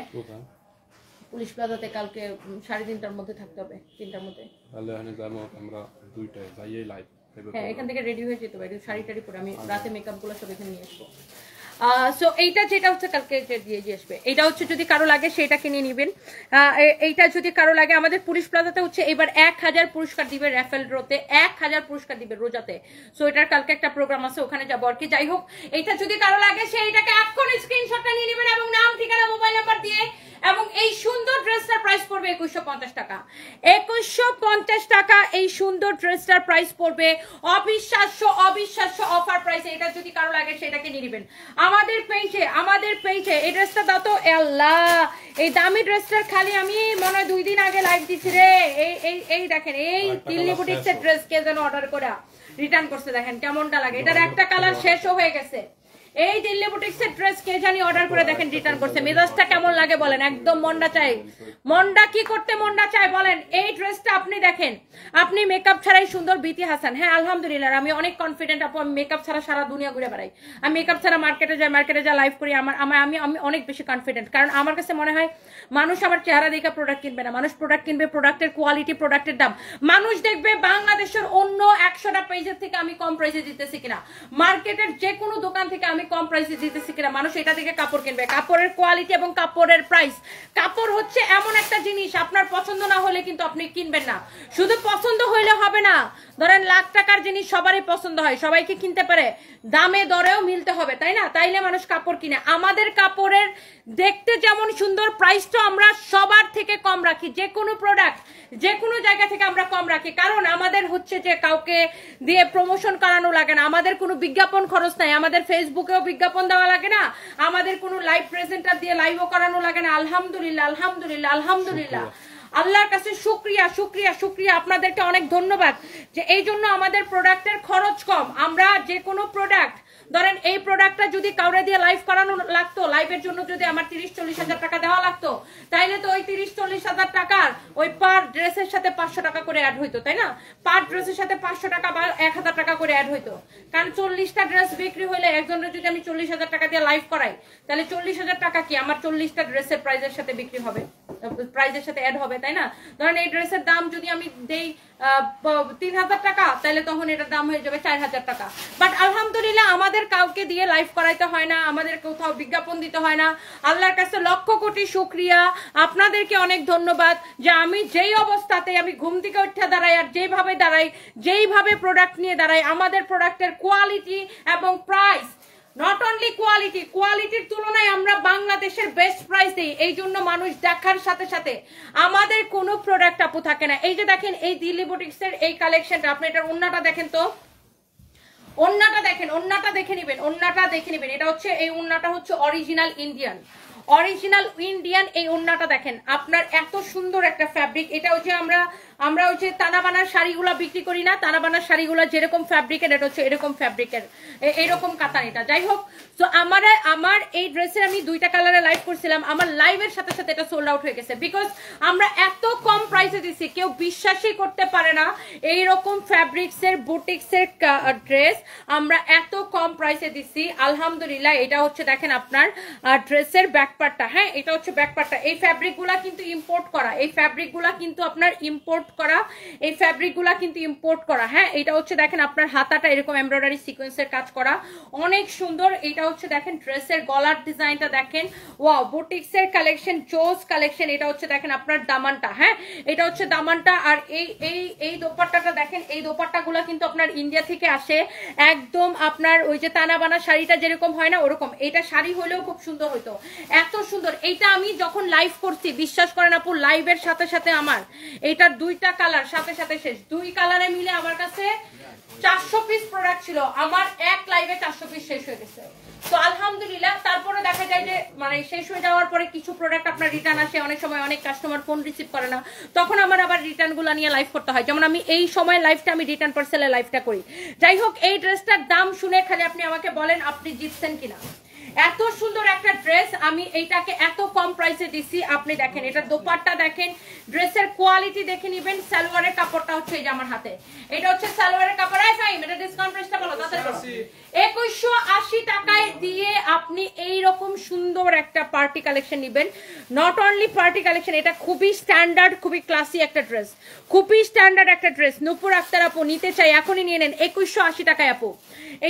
পুলিশ প্লাজাতে, কালকে 3:30টার মধ্যে থাকতে হবে, 3টার মধ্যে। তাহলে এখানে যাবো আমরা 2টায় যাইয়ে লাইভ। হ্যাঁ, এখান থেকে রেডি হয়ে যেতে পারি, শাড়ি টাড়ি পরে আমি রাতে মেকআপ গুলো সব এখানে নিয়ে আসবো। সো এইটা যেটা হচ্ছে কালকে দিয়ে আসবে, এটা হচ্ছে যদি কারো লাগে সেটা কিনে নেবেন। এইটা যদি কারো লাগে, আমাদের পুলিশ প্লাজাতে হচ্ছে এবার 1000 পুরস্কার দিবে র্যাফেল ড্রতে, 1000 পুরস্কার দিবে রোজাতে। সো এটার কালকে একটা প্রোগ্রাম আছে, ওখানে যাবো আর কি। যাই হোক, এইটা যদি কারো লাগে সেইটাকে এখন স্ক্রিনশটটা নিয়ে নেবেন এবং নাম ঠিকানা মোবাইল নাম্বার দিয়ে। এবং এই সুন্দর ড্রেসটার প্রাইস পড়বে 2150 টাকা। 2150 টাকা এই সুন্দর ড্রেসটার প্রাইস পড়বে। অবিশ্বাস্য অবিশ্বাস্য অফার প্রাইসে। এটা যদি কারো লাগে সেটাকে নিয়ে নেবেন। আমাদের পেজে এই ড্রেসটা দাও তো। আল্লাহ, এই দামি ড্রেসটার খালি আমি মনে হয় 2 দিন আগে লাইভ দিছি রে। এই দেখেন, এই দিল্লি বুটিক্সের ড্রেস কে যেন অর্ডার করে রিটার্ন করছে, দেখেন কেমনটা লাগে। এটার একটা কালার শেষও হয়ে গেছে। এই দিল্লি বুটিক্সের ড্রেস কে জানি অর্ডার করে দেখেন রিটার্ন করছে। মেজাজটা কেমন লাগে বলেন? একদম মনটা চাই। মনটা কি করতে মনটা চাই বলেন? এই ড্রেসটা আপনি দেখেন, আপনি মেকআপ ছাড়াই সুন্দর। বিতি হাসান, হ্যাঁ আলহামদুলিল্লাহ, আমি অনেক কনফিডেন্ট আপু। আমি মেকআপ ছাড়া সারা দুনিয়া ঘুরে বেড়াই। আমি মেকআপ ছাড়া মার্কেটে যাই লাইভ করি। আমি অনেক বেশি কনফিডেন্ট, কারণ আমার কাছে মনে হয় মানুষ আমার চেহারা দেখে প্রোডাক্ট কিনবে না, মানুষ প্রোডাক্ট কিনবে প্রোডাক্টের কোয়ালিটি, প্রোডাক্টের দাম। মানুষ দেখবে বাংলাদেশের অন্য 100টা পেজের থেকে আমি কম প্রাইসে দিতেছি কিনা, মার্কেটের যে কোনো দোকান থেকে আমি কম প্রাইসে দিতেছি কিনা। মানুষ এটা থেকে কাপড় কিনবে, কাপড়ের কোয়ালিটি এবং কাপড়ের প্রাইস। কাপড় হচ্ছে এমন একটা জিনিস, আপনার পছন্দ না হলে কিন্তু আপনি কিনবেন না। শুধু পছন্দ হইলে হবে না। ধরেন লাখ টাকার জিনিস সবারই পছন্দ হয়, সবাইকে কিনতে পারে, দামে দরেও মিলতে হবে, তাই না? তাইলে মানুষ কাপড় কিনে। আমাদের কাপড়ের দেখতে যেমন সুন্দর, প্রাইসটা আমরা সবার থেকে কম রাখি। যে কোনো প্রোডাক্ট যে কোনো জায়গা থেকে আমরা কম রাখি, কারণ আমাদের হচ্ছে যে কাউকে দিয়ে প্রমোশন করানো লাগে না, আমাদের কোনো বিজ্ঞাপন খরচ নাই, আমাদের ফেসবুকেও বিজ্ঞাপন দেওয়া লাগে না, আমাদের কোনো লাইভ প্রেজেন্টার দিয়ে লাইভও করানো লাগে না। আলহামদুলিল্লাহ আলহামদুলিল্লাহ আলহামদুলিল্লাহ, আল্লাহর কাছে শুকরিয়া শুকরিয়া শুকরিয়া। আপনাদেরকে অনেক ধন্যবাদ যে এই জন্য আমাদের প্রোডাক্টের খরচ কম। আমরা যে কোনো প্রোডাক্ট, ধরেন এই প্রোডাক্টটা যদি কাউরে দিয়ে লাইভ করানো লাগতো, লাইভের জন্য যদি আমার 30-40 হাজার টাকা দেওয়া লাগতো, তাইলে তো ওই 30-40 হাজার টাকার ওই পার ড্রেসের সাথে 500 টাকা করে অ্যাড হইতো, তাই না? পার ড্রেসের সাথে 500 টাকা বা 1000 টাকা করে অ্যাড হইতো। কারণ 40টা ড্রেস বিক্রি হলে একজনের যদি আমি 40 হাজার টাকা দিয়ে লাইভ করাই, তাহলে 40 হাজার টাকা কি আমার 40টা ড্রেসের প্রাইজের সাথে বিক্রি হবে, প্রাইজের সাথে অ্যাড হবে, তাই না? ধরেন এই ড্রেসের দাম যদি আমি দেই 3000 টাকা, তাহলে তখন এটার দাম হয়ে যাবে 4000 টাকা। বাট আলহামদুলিল্লাহ আমাদের কাউকে দিয়ে লাইভ করাইতে হয় না, আমাদের কোথাও বিজ্ঞাপন দিতে হয় না। আল্লাহর কাছে লক্ষ কোটি শুকরিয়া, আপনাদেরকে অনেক ধন্যবাদ যে আমি যেই অবস্থাতে আমি ঘুম থেকে উঠে দাঁড়াই আর যেভাবে দাঁড়াই, যেইভাবে প্রোডাক্ট নিয়ে দাঁড়াই, আমাদের প্রোডাক্টের কোয়ালিটি এবং প্রাইস, নট অনলি কোয়ালিটি, কোয়ালিটির তুলনায় আমরা বাংলাদেশের বেস্ট প্রাইস দিই। এই জন্য মানুষ দেখার সাথে সাথে আমাদের কোনো প্রোডাক্ট আপু থাকে না। এই যে দেখেন এই দিল্লি বুটিক্সের এই কালেকশনটা, আপনি এটার ওন্নাটা দেখেন তো, ওন্নাটা দেখেন, ওন্নাটা দেখে নেবেন, ওন্নাটা দেখে নেবেন। এটা হচ্ছে, এই ওন্নাটা হচ্ছে অরিজিনাল ইন্ডিয়ান, অরিজিনাল ইন্ডিয়ান। এই ওন্নাটা দেখেন, আপনার এত সুন্দর একটা ফ্যাব্রিক। এটা হচ্ছে আমরা ওই যে তানাবানার শাড়িগুলো বিক্রি করি না, তানাবানার শাড়িগুলো যেরকম ফ্যাব্রিকের, এটা হচ্ছে এরকম ফ্যাব্রিকের, এইরকম কাতান এটা। যাই হোক, তো আমার এই ড্রেসের আমি 2টা কালারে লাইভ করছিলাম, আমার লাইভের সাথে সাথে এটা সোল্ড আউট হয়ে গেছে, বিকজ আমরা এত কম প্রাইসে দিচ্ছি, কেউ বিশ্বাসই করতে পারে না এইরকম ফ্যাব্রিক্সের বুটিক্সের ড্রেস আমরা এত কম প্রাইসে দিচ্ছি। আলহামদুলিল্লাহ। এটা হচ্ছে দেখেন আপনার ড্রেসের ব্যাকপার্টটা, হ্যাঁ এটা হচ্ছে ব্যাকপার্টটা। এই ফ্যাব্রিকগুলা কিন্তু ইম্পোর্ট করা, এই ফ্যাব্রিকগুলা কিন্তু আপনার ইম্পোর্ট করা, এই ফ্যাব্রিকগুলা কিন্তু ইম্পোর্ট করা, হ্যাঁ। এটা হচ্ছে দেখেন আপনার হাতাটা এরকম এমব্রয়ডারি সিকোয়েন্সের কাজ করা, অনেক সুন্দর। এটা হচ্ছে দেখেন ড্রেসের গলার ডিজাইনটা দেখেন, ওয়াও, বুটিক্সের কালেকশন, জোস কালেকশন। এটা হচ্ছে দেখেন আপনার দামানটা, হ্যাঁ এটা হচ্ছে দামানটা। আর এই দোপাট্টাটা দেখেন, এই দোপাট্টাগুলো কিন্তু আপনার ইন্ডিয়া থেকে আসে, একদম আপনার ওই যে তানাবানা শাড়িটা যেরকম হয় না ওরকম। এটা শাড়ি হলেও খুব সুন্দর হইতো, এত সুন্দর। এইটা আমি যখন লাইভ করছি, বিশ্বাস করেন আপু, লাইভের সাথে সাথে আমার এইটার 2টা কালার সাথে সাথে শেষ। 2 কালারে মিলে আমার কাছে 400 পিস প্রোডাক্ট ছিল, আমার এক লাইভে 400 পিস শেষ হয়ে গেছে। তো আলহামদুলিল্লাহ। তারপরে দেখা যায় যে মানে শেষ হয়ে যাওয়ার পরে কিছু প্রোডাক্ট আপনার রিটার্ন আসে, অনেক সময় অনেক কাস্টমার ফোন রিসিভ করে না, তখন আমার আবার রিটার্নগুলো নিয়ে লাইভ করতে হয়। যেমন আমি এই সময় লাইভটা আমি রিটার্ন পার্সেলে লাইভটা করি। যাই হোক, এই ড্রেসটার দাম শুনে খালি আপনি আমাকে বলেন আপনি জিতছেন কিনা। এত সুন্দর একটা ড্রেস আমি এইটাকে এত কম প্রাইসে দিছি। আপনি দেখেন এটা দোপাট্টা দেখেন, ড্রেসের কোয়ালিটি দেখে নেবেন। সালোয়ারের কাপড়টা হচ্ছে এই যে আমার হাতে, এটা হচ্ছে সালোয়ারের কাপড়। এটা ডিসকাউন্ট প্রাইসটা বলো তাড়াতাড়ি। 2180 টাকায় দিয়ে আপনি এই রকম সুন্দর একটা পার্টি কালেকশন নেবেন। নট অনলি পার্টি কালেকশন, এটা খুবই স্ট্যান্ডার্ড, খুবই ক্লাসি একটা ড্রেস, খুবই স্ট্যান্ডার্ড একটা ড্রেস। নূপুর আক্তার আপু নিতে চাই, এখনই নিয়ে নেন 2180 টাকায় আপু।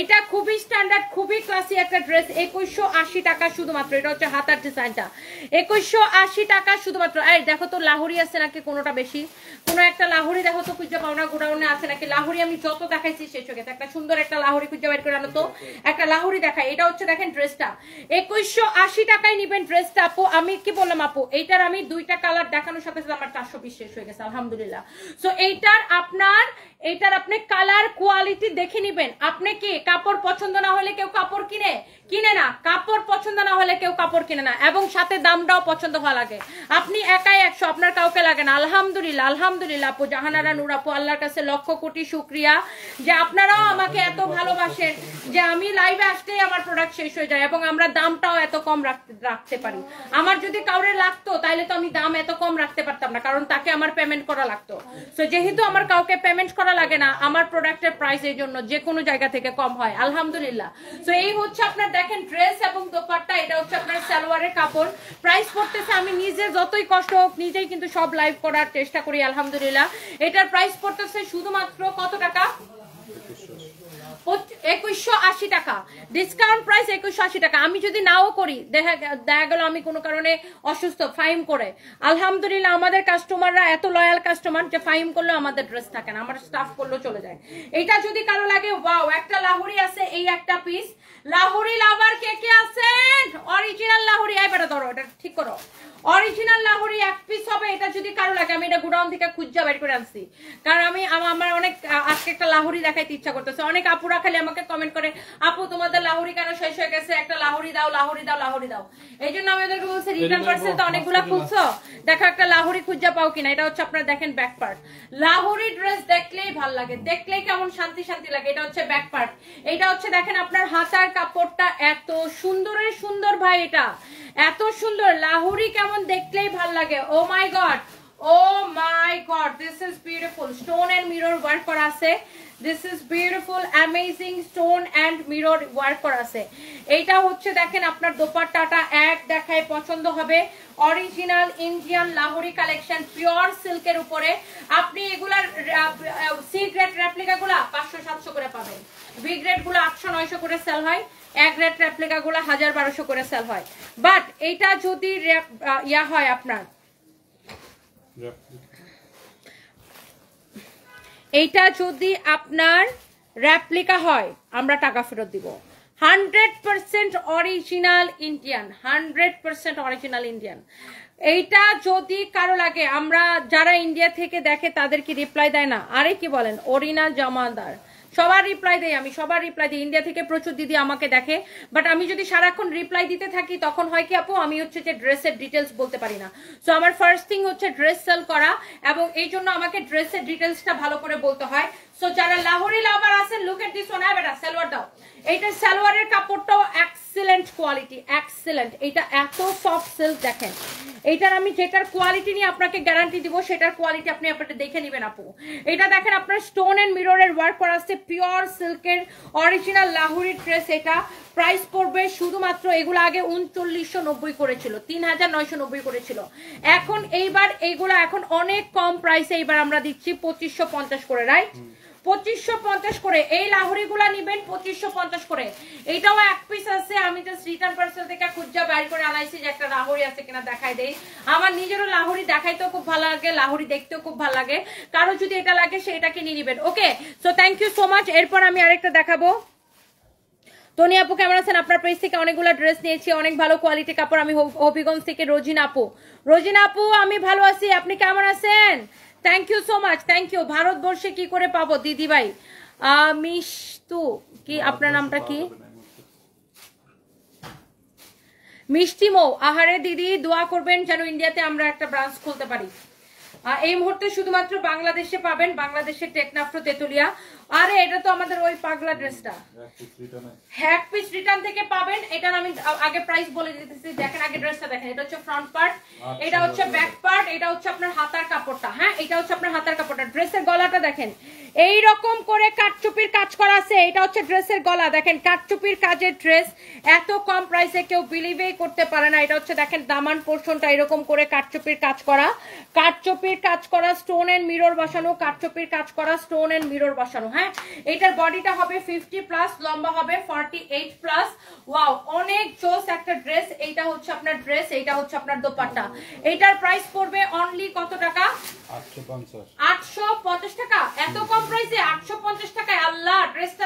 এটা খুবই স্ট্যান্ডার্ড, খুবই ক্লাসি একটা ড্রেস, 2180 টাকা শুধুমাত্র। এটা হচ্ছে হাতার ডিজাইনটা, 2180 টাকা শুধুমাত্র। এই দেখো তো লাহোরি আছে নাকি কোনোটা বেশি, কোনো একটা লাহোরি দেখো তো, খুঁজে পাও না, গোডাউনে আছে নাকি লাহোরি? আমি যত দেখাইছি শেষ হয়ে গেছে। একটা সুন্দর একটা লাহোরি খুঁজে বের করে আনো তো, একটা লাহোরি দেখাই। এটা হচ্ছে দেখেন ড্রেসটা 2180 টাকায় নিবেন ড্রেসটা আপু। আমি কি বললাম আপু, এইটার আমি দুইটা কালার দেখানোর সাথে সাথে আমার 420 শেষ হয়ে গেছে আলহামদুলিল্লাহ। সো এইটার আপনি কালার কোয়ালিটি দেখে নিবেন। আপনি কি কাপড় পছন্দ না হলে কেউ কাপড় কিনে না, কাপড় পছন্দ না হলে কেউ কাপড় কিনে না, এবং সাথে দামটাও পছন্দ হওয়া লাগে। আপনি একাই 100, আপনার কাউকে লাগে না। আলহামদুলিল্লাহ, আলহামদুলিল্লাহ আপু, জাহানারা নূর আপু, আল্লাহর কাছে লক্ষ কোটি শুকরিয়া যে আপনারাও আমাকে এত ভালোবাসেন যে আমি লাইভে আসলেই আমার প্রোডাক্ট শেষ হয়ে যায়, এবং আমরা দামটাও এত কম রাখতে পারি। আমার যদি কাউরে লাগতো তাহলে তো আমি দাম এত কম রাখতে পারতাম না, কারণ তাকে আমার পেমেন্ট করা লাগতো। সো যেহেতু আমার কাউকে পেমেন্ট করা লাগে না, আমার প্রোডাক্টের প্রাইস এই জন্য যে কোনো জায়গা থেকে কম হয় আলহামদুলিল্লাহ। সো এই হচ্ছে আপনার দেখেন ড্রেস এবং দোপাট্টা। এটা হচ্ছে আপনার সালোয়ারের কাপড়। প্রাইস পড়তেছে, আমি নিজে যতই কষ্ট হোক নিজেই কিন্তু সব লাইভ করার চেষ্টা করি আলহামদুলিল্লাহ। এটার প্রাইস পড়তেছে শুধুমাত্র কত টাকা? 2180 টাকা, ডিসকাউন্ট প্রাইস 2180 টাকা। আমি যদি নাও করি, দেখা গেল আমি কোনো কারণে অসুস্থ, ফাইম করে, আলহামদুলিল্লাহ আমাদের কাস্টমাররা এত লয়াল কাস্টমার যে ফাইম করলে আমাদের ড্রেস থাকে না, আমার স্টাফ করলেও চলে যায়। এটা যদি কারো লাগে, ওয়াও, একটা লাহোরি আছে, এই একটা পিস লাহোরি লাভার কে কে আছেন? অরিজিনাল লাহোরি, এই বেটা ধরো, এটা ঠিক করো, অরিজিনাল লাহোরি এক পিস হবে। এটা যদি কারো লাগে, আমি এটা গোডাউন থেকে খুঁজা বের করে আনছি, কারণ আমার অনেক আজকে একটা লাহোরি দেখাইতে ইচ্ছা করতেছে। অনেক আপুরা খালি আমাকে কমেন্ট করে, আপু তোমাদের লাহোরি কেন শেষ হয়ে গেছে, একটা লাহোরি দাও, লাহোরি দাও, লাহোরি দাও। এই জন্য আমি ওদেরকে বলছি রিটার্ন পার্সেল তো অনেকগুলা খুঁজছো, দেখো একটা লাহোরি খুঁজা পাও কিনা। এটা হচ্ছে আপনারা দেখেন ব্যাক পার্ট। লাহোরি ড্রেস দেখলেই ভাল লাগে, দেখলেই কেমন শান্তি শান্তি লাগে। এটা হচ্ছে ব্যাক পার্ট। এটা হচ্ছে দেখেন আপনার হাতার কাপড়টা এত সুন্দরের সুন্দর ভাই, এটা এত সুন্দর। লাহোরি কেমন দেখলেই ভাল লাগে। ও my god, oh my god, this is beautiful, stone and mirror work করা আছে। this is beautiful, amazing stone and mirror work করা আছে। এইটা হচ্ছে দেখেন আপনার দোপাট্টাটা এক দেখায় পছন্দ হবে। Original Indian Lahori collection, pure সিল্কের উপরে। আপনি এগুলার সি গ্রেড রেপ্লিকা গুলা 500-700 করে পাবেন, বি গ্রেড গুলো 800-900 করে সেল হয়, এক গ্রেড রেপ্লিকা গুলো 1000-1200 করে সেল হয়। বাট এইটা যদি ইয়া হয় আপনার, এইটা যদি আপনার রেপ্লিকা হয় আমরা টাকা ফেরত দিব। 100% অরিজিনাল ইন্ডিয়ান, 100% অরিজিনাল ইন্ডিয়ান। এইটা যদি কারো লাগে, আমরা যারা ইন্ডিয়া থেকে দেখে তাদেরকে রিপ্লাই দেয় না, আরে কি বলেন, অরিজিনাল জমাদার সবার রিপ্লাই দেই, আমি সবার রিপ্লাই দিই। ইন্ডিয়া থেকে প্রচুর দিদি আমাকে দেখে, বাট আমি যদি সারাক্ষণ রিপ্লাই দিতে থাকি তখন হয় কি আপু, আমি হচ্ছে যে ড্রেসের ডিটেলস বলতে পারি না। সো আমার ফার্স্ট থিং হচ্ছে ড্রেস সেল করা, এবং এই জন্য আমাকে ড্রেসের ডিটেলসটা ভালো করে বলতে হয়। সো যারা লাহোরি লাভার আছেন, লুক এট দিস ওয়ান। বেটা সালোয়ার দাও, এইটা সালোয়ারের কাপড়টাও এক্সিলেন্ট কোয়ালিটি, এক্সিলেন্ট। এটা এত সফট সিল্ক দেখেন। এইটার আমি যেটার কোয়ালিটি নিয়ে আপনাকে গ্যারান্টি দিব, সেটার কোয়ালিটি আপনি আপনাদের দেখে নেবেন আপু। এটা দেখেন আপনার স্টোন এন্ড মিররের ওয়ার্ক করা আছে, পিওর সিল্কের অরিজিনাল লাহোরি ড্রেস। এটা প্রাইস পড়বে শুধুমাত্র, এগুলো আগে 3990 করেছিল, 3990 করেছিল। এখন এইবার এইগুলো এখন অনেক কম প্রাইসে এইবার আমরা দিচ্ছি 2550 করে, রাইট? 2550 করে এই লাহোরি গুলা নিবেন 2550 করে। এটাও এক পিস আছে, আমি জাস্ট রিটার্ন পার্সেল থেকে খুঁজা বের করে আনাইছি যে একটা লাহোরি আছে কিনা দেখাই দেই। আমার নিজেরও লাহোরি দেখাইতেও খুব ভালো লাগে, লাহোরি দেখতেও খুব ভালো লাগে। কারো যদি এটা লাগে সেটাকে নিয়ে নিবেন। Okay, so thank you so much. এরপর আমি আরেকটা দেখাবো। টনি আপু কেমন আছেন? আপনার পেজ থেকে অনেকগুলো ড্রেস নিয়েছি, অনেক ভালো কোয়ালিটি কাপড়। আমি হবিগঞ্জ থেকে রোজিনা আপু। রোজিনা আপু আমি ভালো আছি, আপনি কেমন আছেন? Thank you so much, thank you. ভারতবর্ষে কি করে পাবো দিদি ভাই? মিষ্টু কি আপনার নামটা কি? মিষ্টি মৌ। আহারে দিদি দোয়া করবেন যেন ইন্ডিয়াতে আমরা একটা ব্রাঞ্চ খুলতে পারি। এই মুহূর্তে শুধুমাত্র বাংলাদেশে পাবেন, বাংলাদেশের টেকনাফ তেতুলিয়া। আরে এটা তো আমাদের ওই পাগলা ড্রেসটা, হ্যাক পিস রিটার্ন থেকে পাবেন। এটার আমি আগে প্রাইস বলে দিতেছি, দেখেন আগে ড্রেসটা দেখেন। এটা হচ্ছে ফ্রন্ট পার্ট, এটা হচ্ছে ব্যাক পার্ট, এটা হচ্ছে আপনার হাতার কাপড়টা। হ্যাঁ, এটা হচ্ছে আপনার হাতার কাপড়টা। ড্রেসের গলাটা দেখেন এই রকম করে কাটচুপির কাজ করা আছে। এটা হচ্ছে ড্রেসের গলা, দেখেন কাটচুপির কাজের ড্রেস এত কম প্রাইসে কেউ বিলিভই করতে পারে না। এটা হচ্ছে দেখেন দামান পোরশনটা এরকম করে কাটচুপির কাজ করা, কাটচুপির কাজ করা, স্টোন এন্ড মিরর বসানো, কাটচুপির কাজ করা, স্টোন এন্ড মিরর বসানো। হ্যাঁ, এটার বডিটা হবে 50 প্লাস, লম্বা হবে 48 প্লাস। ওয়াও, অনেক জোস একটা ড্রেস। এইটা হচ্ছে আপনার ড্রেস, এইটা হচ্ছে আপনার দোপাট্টা। এইটার প্রাইস পড়বে অনলি কত টাকা? 850 850 টাকা। এত কম প্রাইসে 850 টাকায় আল্লাহ ড্রেসটা